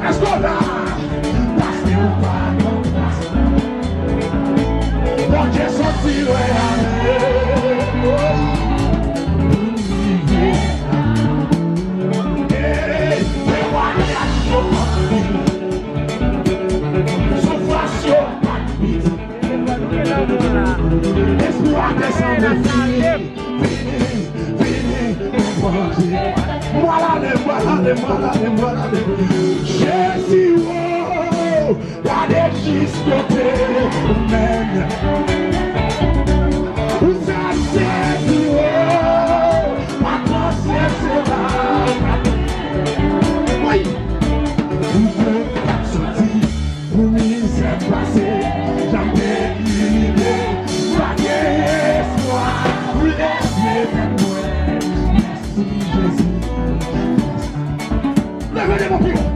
Let's go now. Porque só tiro Jésus, t'as discuté, même. Vous avez ma conscience est là. Oui, vous pouvez sortir, vous misez passer, jamais l'idée, pas d'espoir, vous laissez moi. Merci Jésus. Levez-les mon pied.